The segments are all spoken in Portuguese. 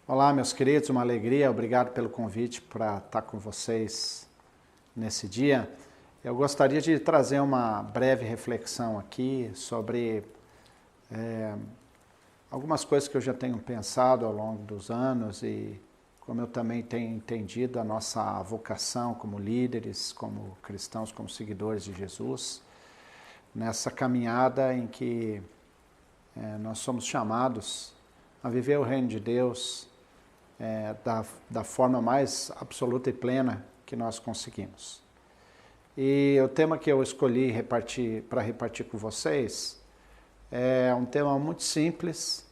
Olá, meus queridos, uma alegria, obrigado pelo convite para estar com vocês nesse dia. Eu gostaria de trazer uma breve reflexão aqui sobre algumas coisas que eu já tenho pensado ao longo dos anos e como eu também tenho entendido a nossa vocação como líderes, como cristãos, como seguidores de Jesus, nessa caminhada em que nós somos chamados a viver o reino de Deus da forma mais absoluta e plena que nós conseguimos. E o tema que eu escolhi para repartir com vocês é um tema muito simples,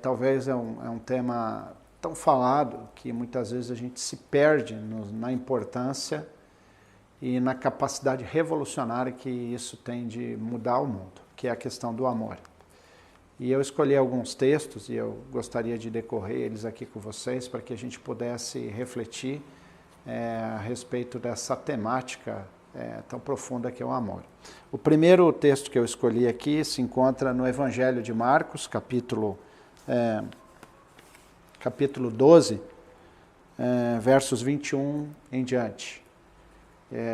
talvez é um tema tão falado que muitas vezes a gente se perde na importância e na capacidade revolucionária que isso tem de mudar o mundo, que é a questão do amor. E eu escolhi alguns textos e eu gostaria de decorrer eles aqui com vocês para que a gente pudesse refletir a respeito dessa temática tão profunda que é o amor. O primeiro texto que eu escolhi aqui se encontra no Evangelho de Marcos, capítulo 12, versos 21 em diante.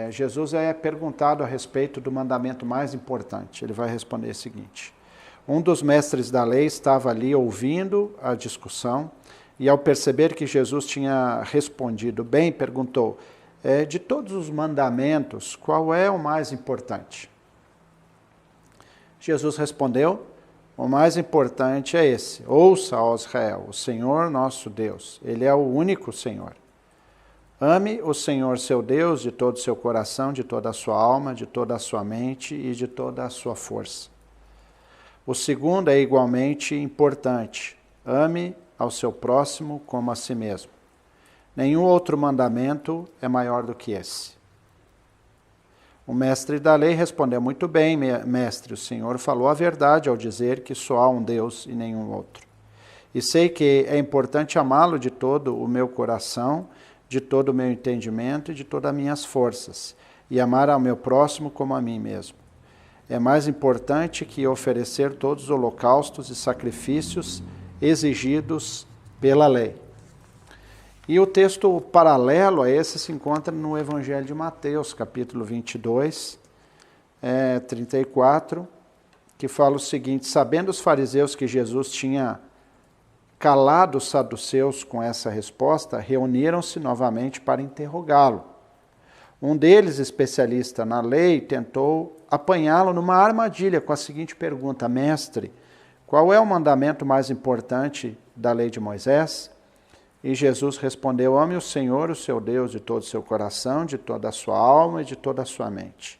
Jesus é perguntado a respeito do mandamento mais importante. Ele vai responder o seguinte: um dos mestres da lei estava ali ouvindo a discussão e, ao perceber que Jesus tinha respondido bem, perguntou: de todos os mandamentos, qual é o mais importante? Jesus respondeu: o mais importante é esse: ouça, ó Israel, o Senhor nosso Deus, Ele é o único Senhor. Ame o Senhor seu Deus de todo o seu coração, de toda a sua alma, de toda a sua mente e de toda a sua força. O segundo é igualmente importante: ame ao seu próximo como a si mesmo. Nenhum outro mandamento é maior do que esse. O mestre da lei respondeu: muito bem, mestre, o Senhor falou a verdade ao dizer que só há um Deus e nenhum outro. E sei que é importante amá-lo de todo o meu coração, de todo o meu entendimento e de todas as minhas forças, e amar ao meu próximo como a mim mesmo. É mais importante que oferecer todos os holocaustos e sacrifícios exigidos pela lei. E o texto paralelo a esse se encontra no Evangelho de Mateus, capítulo 22, 34, que fala o seguinte: sabendo os fariseus que Jesus tinha calado os saduceus com essa resposta, reuniram-se novamente para interrogá-lo. Um deles, especialista na lei, tentou apanhá-lo numa armadilha com a seguinte pergunta: mestre, qual é o mandamento mais importante da lei de Moisés? E Jesus respondeu: ame o Senhor, o seu Deus, de todo o seu coração, de toda a sua alma e de toda a sua mente.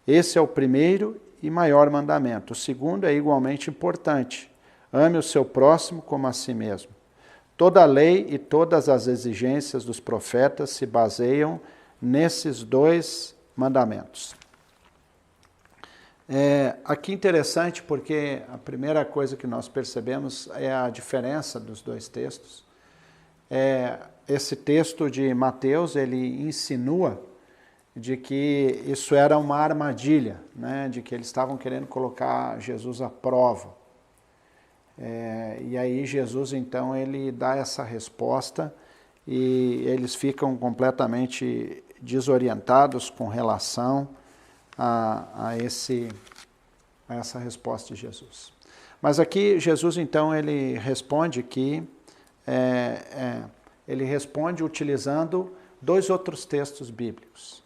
Esse é o primeiro e maior mandamento. O segundo é igualmente importante: ame o seu próximo como a si mesmo. Toda a lei e todas as exigências dos profetas se baseiam nesses dois mandamentos. Aqui interessante porque a primeira coisa que nós percebemos é a diferença dos dois textos. Esse texto de Mateus, ele insinua de que isso era uma armadilha, né? De que eles estavam querendo colocar Jesus à prova. E aí Jesus, então, ele dá essa resposta e eles ficam completamente desorientados com relação a essa resposta de Jesus. Mas aqui Jesus, então, ele responde que ele responde utilizando dois outros textos bíblicos.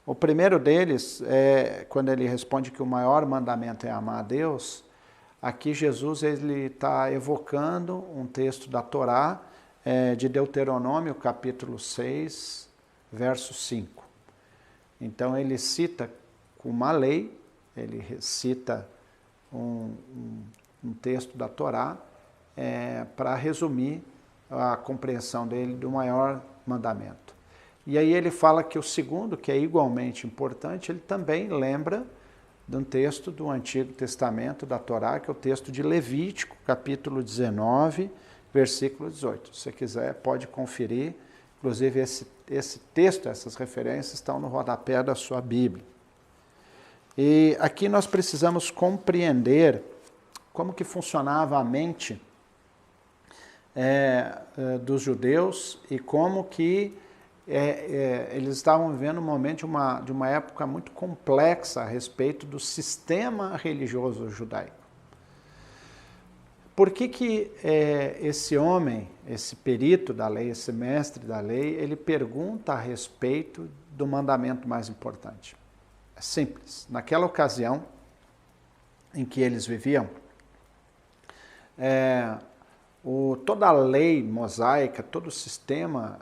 O primeiro deles é quando ele responde que o maior mandamento é amar a Deus. Aqui Jesus ele está evocando um texto da Torá, de Deuteronômio, capítulo 6, verso 5. Então ele cita uma lei, ele cita um texto da Torá para resumir a compreensão dele do maior mandamento. E aí ele fala que o segundo, que é igualmente importante, ele também lembra de um texto do Antigo Testamento, da Torá, que é o texto de Levítico, capítulo 19, versículo 18. Se você quiser, pode conferir. Inclusive, esse texto, essas referências estão no rodapé da sua Bíblia. E aqui nós precisamos compreender como que funcionava a mente dos judeus e como que eles estavam vivendo um momento de uma época muito complexa a respeito do sistema religioso judaico. Por que esse homem, esse perito da lei, esse mestre da lei, ele pergunta a respeito do mandamento mais importante? É simples. Naquela ocasião em que eles viviam, toda a lei mosaica, todo o sistema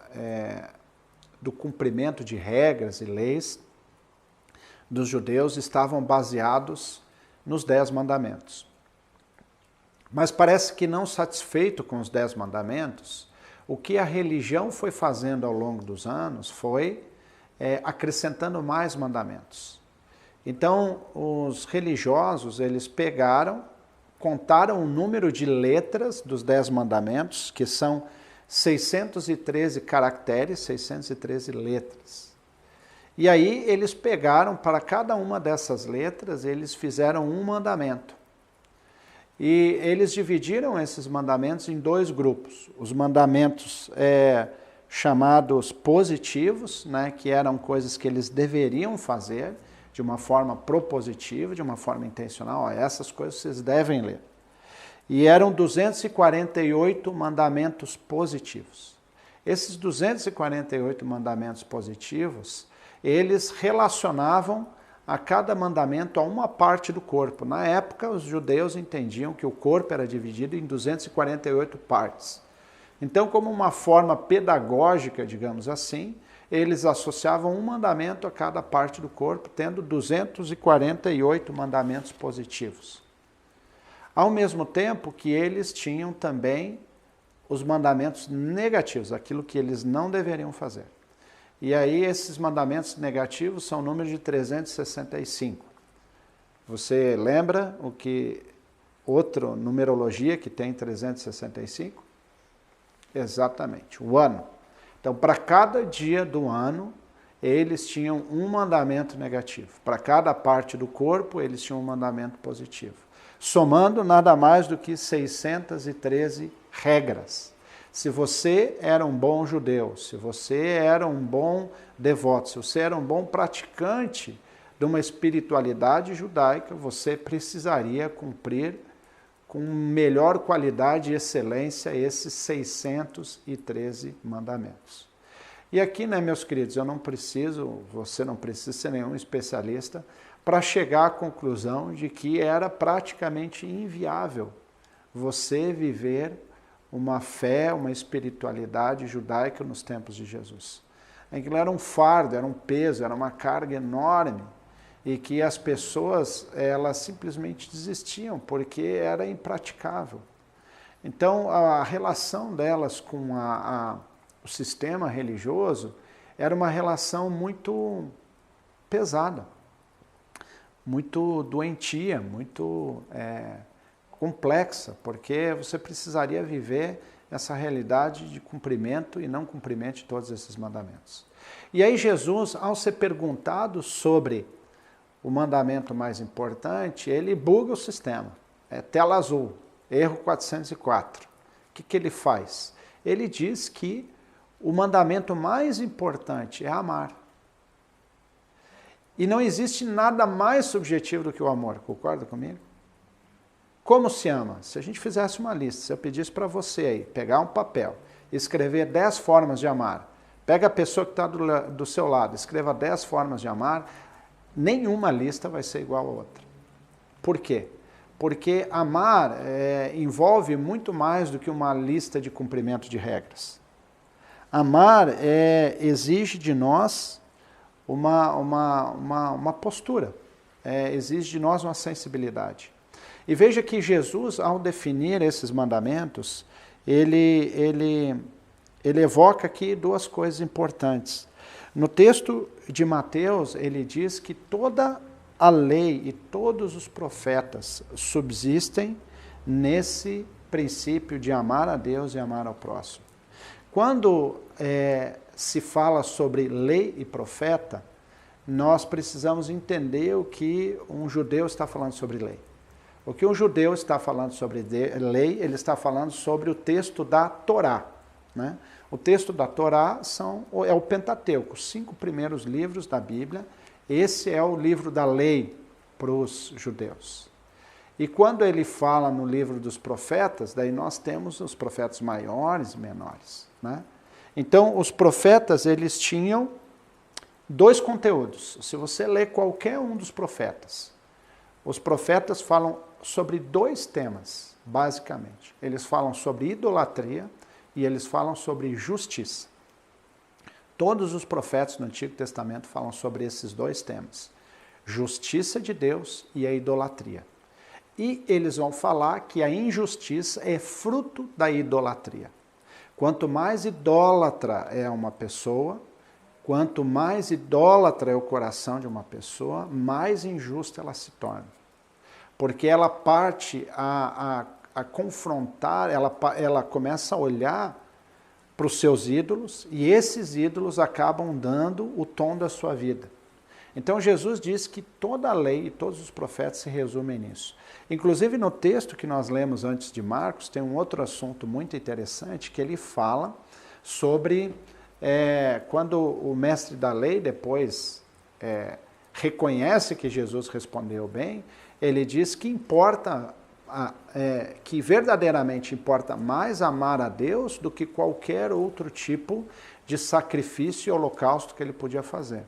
do cumprimento de regras e leis dos judeus estavam baseados nos 10 mandamentos. Mas parece que não satisfeito com os 10 mandamentos, o que a religião foi fazendo ao longo dos anos foi acrescentando mais mandamentos. Então, os religiosos, eles pegaram, contaram o número de letras dos 10 mandamentos, que são 613 caracteres, 613 letras. E aí eles pegaram, para cada uma dessas letras, eles fizeram um mandamento. E eles dividiram esses mandamentos em 2 grupos. Os mandamentos chamados positivos, né, que eram coisas que eles deveriam fazer de uma forma propositiva, de uma forma intencional. Essas coisas vocês devem ler. E eram 248 mandamentos positivos. Esses 248 mandamentos positivos, eles relacionavam a cada mandamento a uma parte do corpo. Na época, os judeus entendiam que o corpo era dividido em 248 partes. Então, como uma forma pedagógica, digamos assim, eles associavam um mandamento a cada parte do corpo, tendo 248 mandamentos positivos. Ao mesmo tempo que eles tinham também os mandamentos negativos, aquilo que eles não deveriam fazer. E aí esses mandamentos negativos são o número de 365. Você lembra o que outra numerologia que tem 365? Exatamente, o ano. Então, para cada dia do ano, eles tinham um mandamento negativo. Para cada parte do corpo, eles tinham um mandamento positivo. Somando nada mais do que 613 regras. Se você era um bom judeu, se você era um bom devoto, se você era um bom praticante de uma espiritualidade judaica, você precisaria cumprir com melhor qualidade e excelência esses 613 mandamentos. E aqui, né, meus queridos, você não precisa ser nenhum especialista para chegar à conclusão de que era praticamente inviável você viver uma fé, uma espiritualidade judaica nos tempos de Jesus. Aquilo era um fardo, era um peso, era uma carga enorme e que as pessoas, elas simplesmente desistiam porque era impraticável. Então, a relação delas com o sistema religioso era uma relação muito pesada, muito doentia, muito complexa, porque você precisaria viver essa realidade de cumprimento e não cumprimento de todos esses mandamentos. E aí Jesus, ao ser perguntado sobre o mandamento mais importante, ele buga o sistema. É tela azul, erro 404. O que ele faz? Ele diz que o mandamento mais importante é amar. E não existe nada mais subjetivo do que o amor, concorda comigo? Como se ama? Se a gente fizesse uma lista, se eu pedisse para você aí, pegar um papel, escrever 10 formas de amar, pega a pessoa que está do seu lado, escreva 10 formas de amar, nenhuma lista vai ser igual a outra. Por quê? Porque amar envolve muito mais do que uma lista de cumprimento de regras. Amar exige de nós uma postura, exige de nós uma sensibilidade. E veja que Jesus, ao definir esses mandamentos, ele evoca aqui 2 coisas importantes. No texto de Mateus, ele diz que toda a lei e todos os profetas subsistem nesse princípio de amar a Deus e amar ao próximo. Quando se fala sobre lei e profeta, nós precisamos entender o que um judeu está falando sobre lei. O que um judeu está falando sobre lei, ele está falando sobre o texto da Torá, né? O texto da Torá é o Pentateuco, os 5 primeiros livros da Bíblia. Esse é o livro da lei para os judeus. E quando ele fala no livro dos profetas, daí nós temos os profetas maiores e menores, né? Então, os profetas, eles tinham 2 conteúdos. Se você ler qualquer um dos profetas, os profetas falam sobre 2 temas, basicamente. Eles falam sobre idolatria e eles falam sobre justiça. Todos os profetas do Antigo Testamento falam sobre esses 2 temas. Justiça de Deus e a idolatria. E eles vão falar que a injustiça é fruto da idolatria. Quanto mais idólatra é uma pessoa, quanto mais idólatra é o coração de uma pessoa, mais injusta ela se torna. Porque ela parte a confrontar, ela começa a olhar para os seus ídolos e esses ídolos acabam dando o tom da sua vida. Então Jesus diz que toda a lei e todos os profetas se resumem nisso. Inclusive no texto que nós lemos antes de Marcos, tem um outro assunto muito interessante que ele fala sobre quando o mestre da lei depois reconhece que Jesus respondeu bem, ele diz que que verdadeiramente importa mais amar a Deus do que qualquer outro tipo de sacrifício e holocausto que ele podia fazer.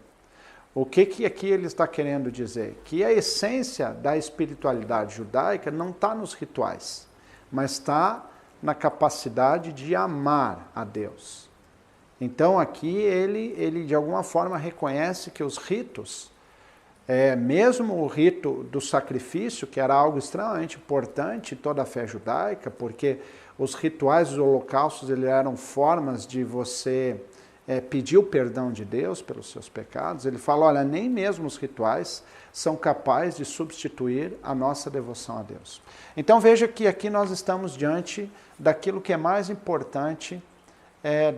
O que aqui ele está querendo dizer? Que a essência da espiritualidade judaica não está nos rituais, mas está na capacidade de amar a Deus. Então aqui ele de alguma forma reconhece que os ritos, mesmo o rito do sacrifício, que era algo extremamente importante em toda a fé judaica, porque os rituais dos holocaustos eles eram formas de você pedir o perdão de Deus pelos seus pecados. Ele fala, olha, nem mesmo os rituais são capazes de substituir a nossa devoção a Deus. Então veja que aqui nós estamos diante daquilo que é mais importante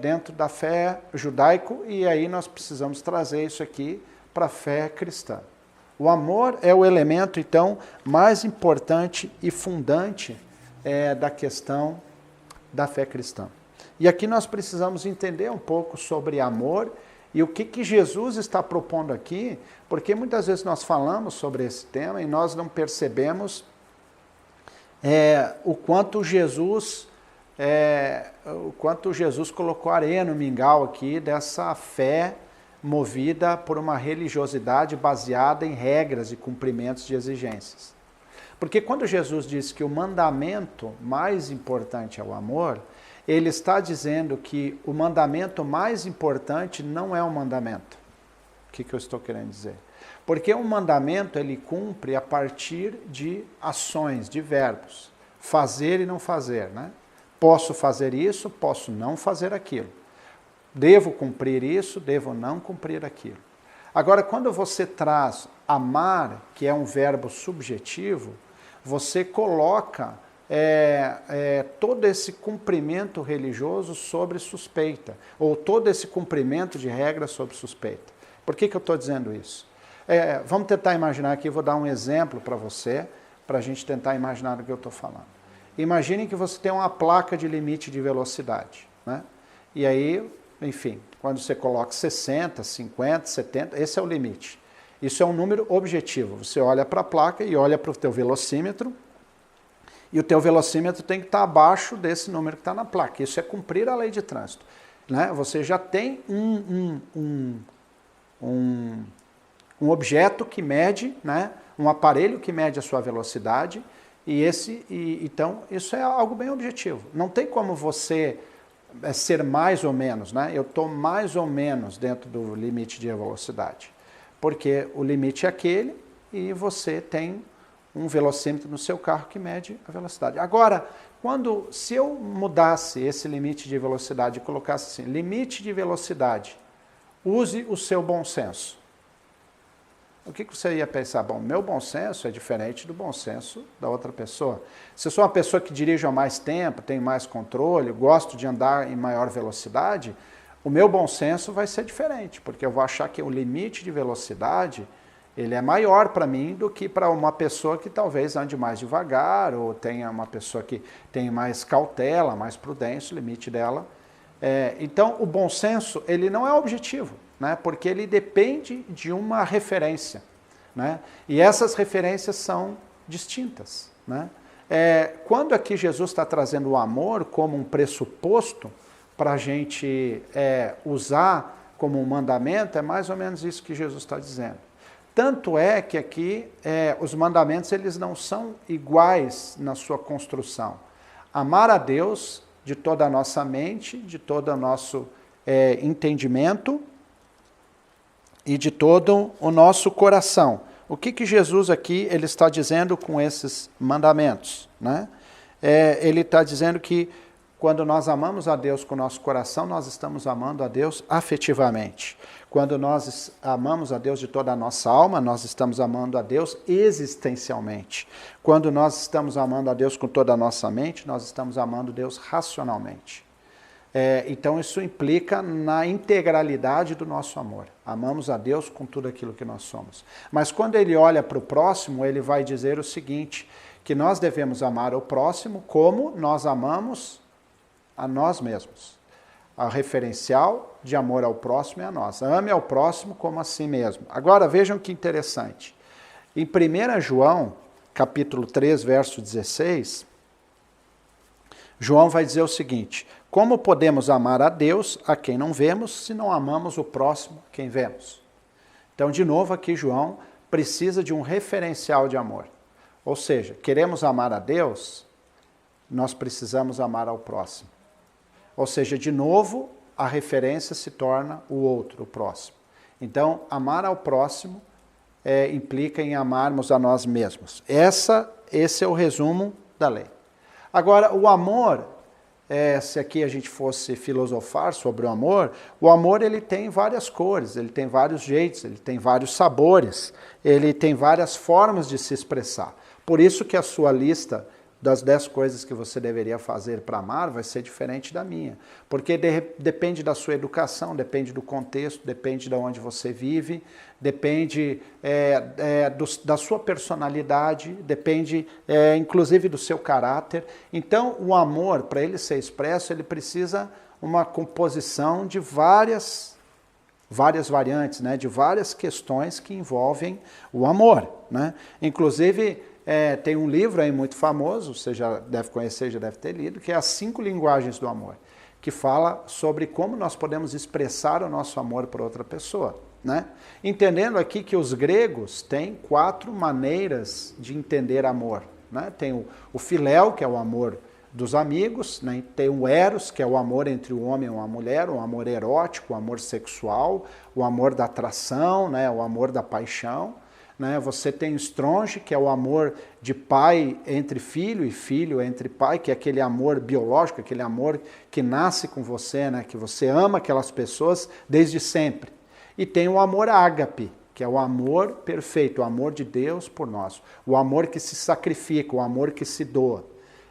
dentro da fé judaico, e aí nós precisamos trazer isso aqui para a fé cristã. O amor é o elemento, então, mais importante e fundante da questão da fé cristã. E aqui nós precisamos entender um pouco sobre amor e o que Jesus está propondo aqui, porque muitas vezes nós falamos sobre esse tema e nós não percebemos o quanto Jesus colocou areia no mingau aqui dessa fé movida por uma religiosidade baseada em regras e cumprimentos de exigências. Porque quando Jesus diz que o mandamento mais importante é o amor, ele está dizendo que o mandamento mais importante não é o mandamento. O que eu estou querendo dizer? Porque um mandamento ele cumpre a partir de ações, de verbos. Fazer e não fazer, né? Posso fazer isso, posso não fazer aquilo. Devo cumprir isso, devo não cumprir aquilo. Agora, quando você traz amar, que é um verbo subjetivo, você coloca todo esse cumprimento religioso sobre suspeita, ou todo esse cumprimento de regras sobre suspeita. Por que eu estou dizendo isso? Vamos tentar imaginar aqui, vou dar um exemplo para você, para a gente tentar imaginar o que eu estou falando. Imagine que você tem uma placa de limite de velocidade, né? E aí, enfim, quando você coloca 60, 50, 70, esse é o limite. Isso é um número objetivo. Você olha para a placa e olha para o teu velocímetro, e o teu velocímetro tem que estar abaixo desse número que está na placa. Isso é cumprir a lei de trânsito, né? Você já tem um objeto que mede, né? Um aparelho que mede a sua velocidade, então isso é algo bem objetivo. Não tem como você ser mais ou menos, né? Eu estou mais ou menos dentro do limite de velocidade, porque o limite é aquele e você tem um velocímetro no seu carro que mede a velocidade. Agora, se eu mudasse esse limite de velocidade e colocasse assim, limite de velocidade, use o seu bom senso. O que você ia pensar? Bom, meu bom senso é diferente do bom senso da outra pessoa. Se eu sou uma pessoa que dirige há mais tempo, tenho mais controle, gosto de andar em maior velocidade, o meu bom senso vai ser diferente, porque eu vou achar que o limite de velocidade Ele é maior para mim do que para uma pessoa que talvez ande mais devagar, ou tenha uma pessoa que tem mais cautela, mais prudência, o limite dela. Então, o bom senso, ele não é objetivo, né? Porque ele depende de uma referência, né? E essas referências são distintas, né? Quando aqui Jesus está trazendo o amor como um pressuposto para a gente usar como um mandamento, é mais ou menos isso que Jesus está dizendo. Tanto é que aqui os mandamentos eles não são iguais na sua construção. Amar a Deus de toda a nossa mente, de todo o nosso entendimento e de todo o nosso coração. O que Jesus aqui ele está dizendo com esses mandamentos, né? Ele está dizendo que quando nós amamos a Deus com o nosso coração, nós estamos amando a Deus afetivamente. Quando nós amamos a Deus de toda a nossa alma, nós estamos amando a Deus existencialmente. Quando nós estamos amando a Deus com toda a nossa mente, nós estamos amando Deus racionalmente. Então isso implica na integralidade do nosso amor. Amamos a Deus com tudo aquilo que nós somos. Mas quando ele olha para o próximo, ele vai dizer o seguinte, que nós devemos amar o próximo como nós amamos a nós mesmos. O referencial de amor ao próximo é a nossa. Ame ao próximo como a si mesmo. Agora vejam que interessante. Em 1 João, capítulo 3, verso 16, João vai dizer o seguinte: como podemos amar a Deus a quem não vemos, se não amamos o próximo a quem vemos? Então, de novo, aqui João precisa de um referencial de amor. Ou seja, queremos amar a Deus, nós precisamos amar ao próximo. Ou seja, de novo, a referência se torna o outro, o próximo. Então, amar ao próximo implica em amarmos a nós mesmos. Esse é o resumo da lei. Agora, o amor, se aqui a gente fosse filosofar sobre o amor ele tem várias cores, ele tem vários jeitos, ele tem vários sabores, ele tem várias formas de se expressar. Por isso que a sua lista das 10 coisas que você deveria fazer para amar vai ser diferente da minha. Porque depende da sua educação, depende do contexto, depende de onde você vive, depende da sua personalidade, depende inclusive do seu caráter. Então, o amor, para ele ser expresso, ele precisa uma composição de várias variantes, né? De várias questões que envolvem o amor, né? Inclusive, tem um livro aí muito famoso, você já deve conhecer, já deve ter lido, que é As 5 Linguagens do Amor, que fala sobre como nós podemos expressar o nosso amor por outra pessoa, né? Entendendo aqui que os gregos têm 4 maneiras de entender amor, né? Tem o filéu, que é o amor dos amigos, né? Tem o eros, que é o amor entre o homem e uma mulher, o amor erótico, o amor sexual, o amor da atração, né? O amor da paixão. Você tem o stronge, que é o amor de pai entre filho e filho entre pai, que é aquele amor biológico, aquele amor que nasce com você, né? Que você ama aquelas pessoas desde sempre. E tem o amor ágape, que é o amor perfeito, o amor de Deus por nós, o amor que se sacrifica, o amor que se doa.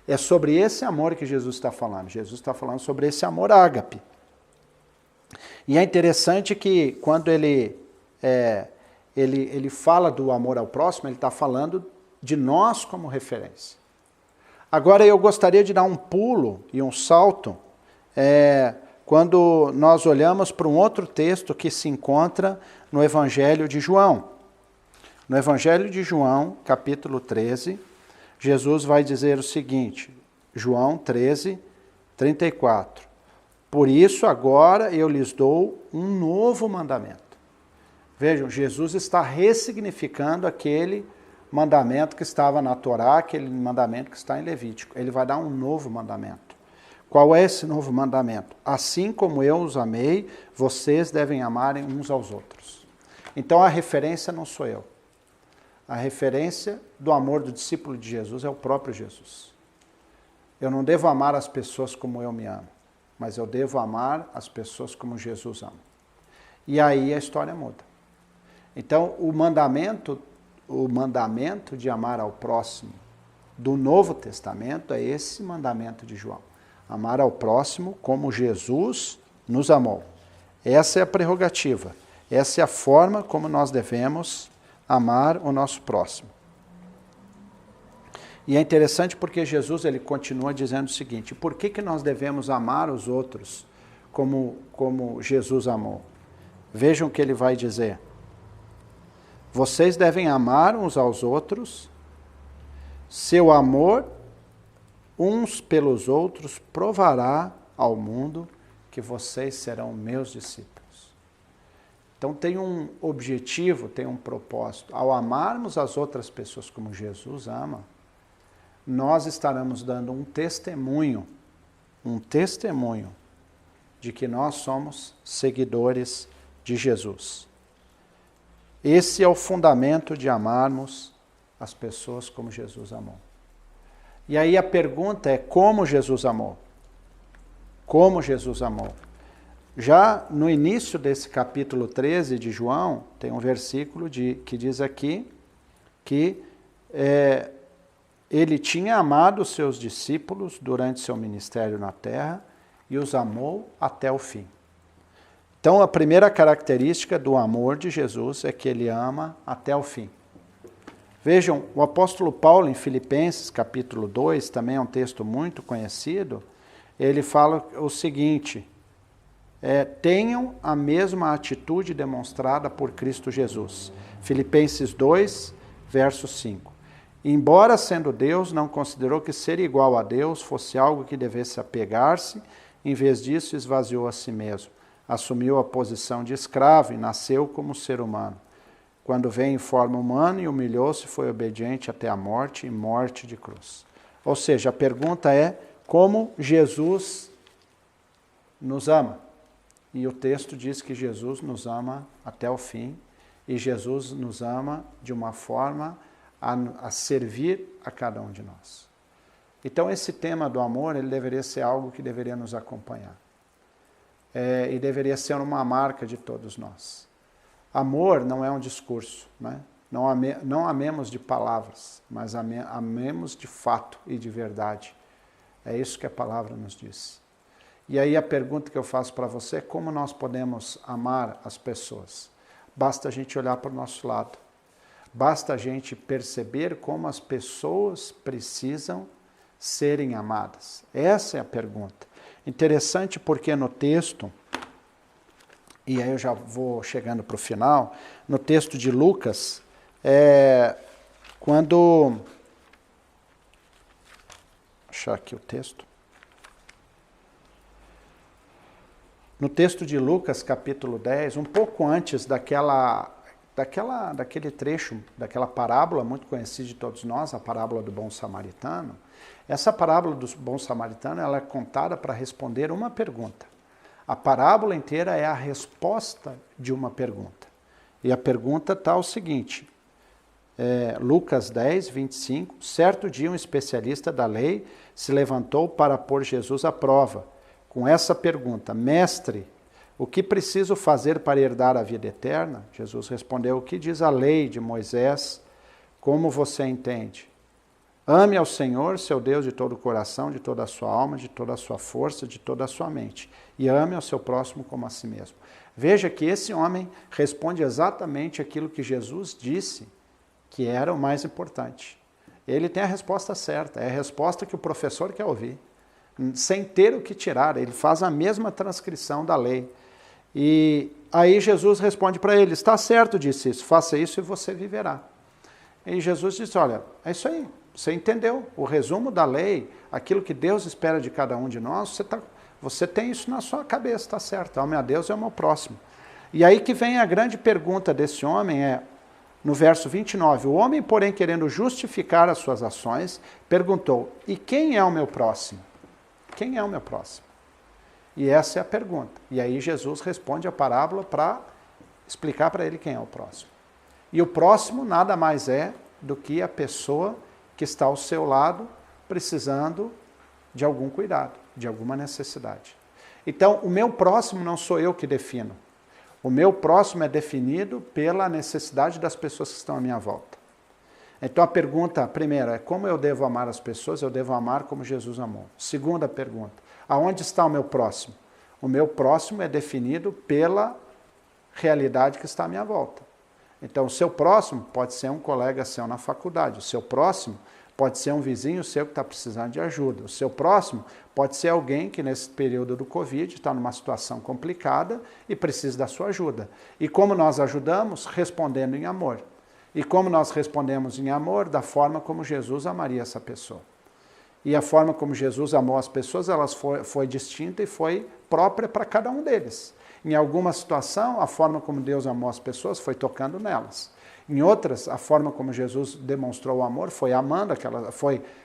É sobre esse amor que Jesus está falando. Jesus está falando sobre esse amor ágape. E é interessante que quando ele fala do amor ao próximo, ele está falando de nós como referência. Agora eu gostaria de dar um pulo e um salto quando nós olhamos para um outro texto que se encontra no Evangelho de João. No Evangelho de João, capítulo 13, Jesus vai dizer o seguinte, João 13, 34. Por isso agora eu lhes dou um novo mandamento. Vejam, Jesus está ressignificando aquele mandamento que estava na Torá, aquele mandamento que está em Levítico. Ele vai dar um novo mandamento. Qual é esse novo mandamento? Assim como eu os amei, vocês devem amarem uns aos outros. Então a referência não sou eu. A referência do amor do discípulo de Jesus é o próprio Jesus. Eu não devo amar as pessoas como eu me amo, mas eu devo amar as pessoas como Jesus ama. E aí a história muda. Então, o mandamento de amar ao próximo do Novo Testamento é esse mandamento de João. Amar ao próximo como Jesus nos amou. Essa é a prerrogativa. Essa é a forma como nós devemos amar o nosso próximo. E é interessante porque Jesus ele continua dizendo o seguinte: por que nós devemos amar os outros como Jesus amou? Vejam o que ele vai dizer. Vocês devem amar uns aos outros. Seu amor uns pelos outros provará ao mundo que vocês serão meus discípulos. Então tem um objetivo, tem um propósito. Ao amarmos as outras pessoas como Jesus ama, nós estaremos dando um testemunho de que nós somos seguidores de Jesus. Esse é o fundamento de amarmos as pessoas como Jesus amou. E aí a pergunta é: como Jesus amou? Como Jesus amou? Já no início desse capítulo 13 de João, tem um versículo que diz aqui que ele tinha amado os seus discípulos durante seu ministério na terra e os amou até o fim. Então, a primeira característica do amor de Jesus é que ele ama até o fim. Vejam, o apóstolo Paulo, em Filipenses, capítulo 2, também é um texto muito conhecido, ele fala o seguinte: tenham a mesma atitude demonstrada por Cristo Jesus. Filipenses 2, verso 5. Embora sendo Deus, não considerou que ser igual a Deus fosse algo que devesse apegar-se, em vez disso esvaziou a si mesmo. Assumiu a posição de escravo e nasceu como ser humano. Quando veio em forma humana e humilhou-se, foi obediente até a morte e morte de cruz. Ou seja, a pergunta é: como Jesus nos ama? E o texto diz que Jesus nos ama até o fim, e Jesus nos ama de uma forma a servir a cada um de nós. Então esse tema do amor, ele deveria ser algo que deveria nos acompanhar. E deveria ser uma marca de todos nós. Amor não é um discurso, né? Não amemos de palavras, mas amemos de fato e de verdade. É isso que a palavra nos diz. E aí a pergunta que eu faço para você é: como nós podemos amar as pessoas? Basta a gente olhar para o nosso lado. Basta a gente perceber como as pessoas precisam serem amadas. Essa é a pergunta. Interessante porque no texto, e aí eu já vou chegando para o final, no texto de Lucas, quando... Deixa eu achar aqui o texto. No texto de Lucas, capítulo 10, um pouco antes daquele trecho, daquela parábola muito conhecida de todos nós, a parábola do bom samaritano. Essa parábola do bom samaritano, ela é contada para responder uma pergunta. A parábola inteira é a resposta de uma pergunta. E a pergunta está o seguinte, Lucas 10, 25, certo dia um especialista da lei se levantou para pôr Jesus à prova, com essa pergunta: Mestre, o que preciso fazer para herdar a vida eterna? Jesus respondeu: o que diz a lei de Moisés? Como você entende? Ame ao Senhor, seu Deus, de todo o coração, de toda a sua alma, de toda a sua força, de toda a sua mente. E ame ao seu próximo como a si mesmo. Veja que esse homem responde exatamente aquilo que Jesus disse que era o mais importante. Ele tem a resposta certa, é a resposta que o professor quer ouvir, sem ter o que tirar. Ele faz a mesma transcrição da lei. E aí Jesus responde para ele: está certo, disse isso, faça isso e você viverá. E Jesus disse: olha, é isso aí, você entendeu o resumo da lei, aquilo que Deus espera de cada um de nós, você tem isso na sua cabeça, está certo, ame a Deus e ame ao próximo. E aí que vem a grande pergunta desse homem, no verso 29, o homem, porém, querendo justificar as suas ações, perguntou: e quem é o meu próximo? Quem é o meu próximo? E essa é a pergunta. E aí Jesus responde a parábola para explicar para ele quem é o próximo. E o próximo nada mais é do que a pessoa que está ao seu lado precisando de algum cuidado, de alguma necessidade. Então, o meu próximo não sou eu que defino. O meu próximo é definido pela necessidade das pessoas que estão à minha volta. Então a pergunta, primeira, é como eu devo amar as pessoas? Eu devo amar como Jesus amou. Segunda pergunta, aonde está o meu próximo? O meu próximo é definido pela realidade que está à minha volta. Então, o seu próximo pode ser um colega seu na faculdade, o seu próximo pode ser um vizinho seu que está precisando de ajuda, o seu próximo pode ser alguém que nesse período do Covid está numa situação complicada e precisa da sua ajuda. E como nós ajudamos? Respondendo em amor. E como nós respondemos em amor? Da forma como Jesus amaria essa pessoa. E a forma como Jesus amou as pessoas, foi distinta e foi própria para cada um deles. Em alguma situação, a forma como Deus amou as pessoas foi tocando nelas. Em outras, a forma como Jesus demonstrou o amor foi amando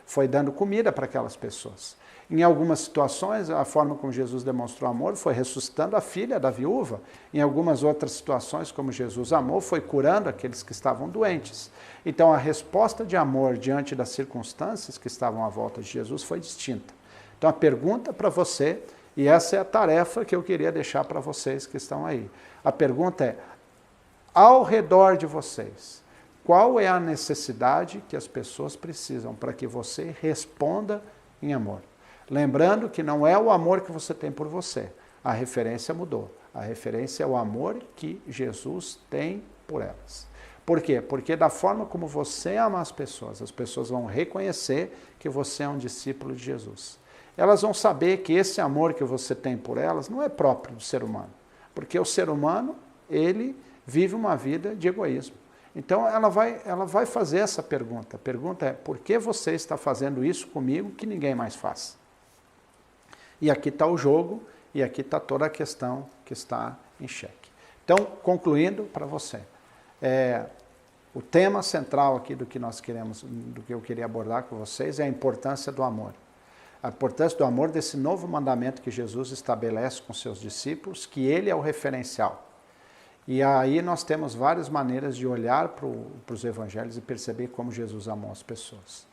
foi dando comida para aquelas pessoas. Em algumas situações, a forma como Jesus demonstrou amor foi ressuscitando a filha da viúva. Em algumas outras situações, como Jesus amou, foi curando aqueles que estavam doentes. Então, a resposta de amor diante das circunstâncias que estavam à volta de Jesus foi distinta. Então, a pergunta para você, e essa é a tarefa que eu queria deixar para vocês que estão aí. A pergunta é, ao redor de vocês, qual é a necessidade que as pessoas precisam para que você responda em amor? Lembrando que não é o amor que você tem por você, a referência mudou. A referência é o amor que Jesus tem por elas. Por quê? Porque da forma como você ama as pessoas vão reconhecer que você é um discípulo de Jesus. Elas vão saber que esse amor que você tem por elas não é próprio do ser humano. Porque o ser humano, ele vive uma vida de egoísmo. Então ela vai fazer essa pergunta. A pergunta é, por que você está fazendo isso comigo que ninguém mais faz? E aqui está o jogo, e aqui está toda a questão que está em xeque. Então, concluindo para você, o tema central aqui do que eu queria abordar com vocês é a importância do amor. A importância do amor desse novo mandamento que Jesus estabelece com seus discípulos, que ele é o referencial. E aí nós temos várias maneiras de olhar para os evangelhos e perceber como Jesus amou as pessoas.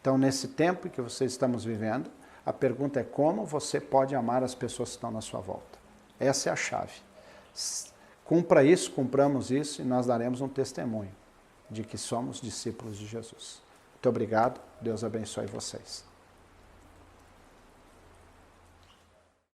Então, nesse tempo que vocês estamos vivendo, a pergunta é como você pode amar as pessoas que estão na sua volta. Essa é a chave. Cumpra isso, cumpramos isso e nós daremos um testemunho de que somos discípulos de Jesus. Muito obrigado, Deus abençoe vocês.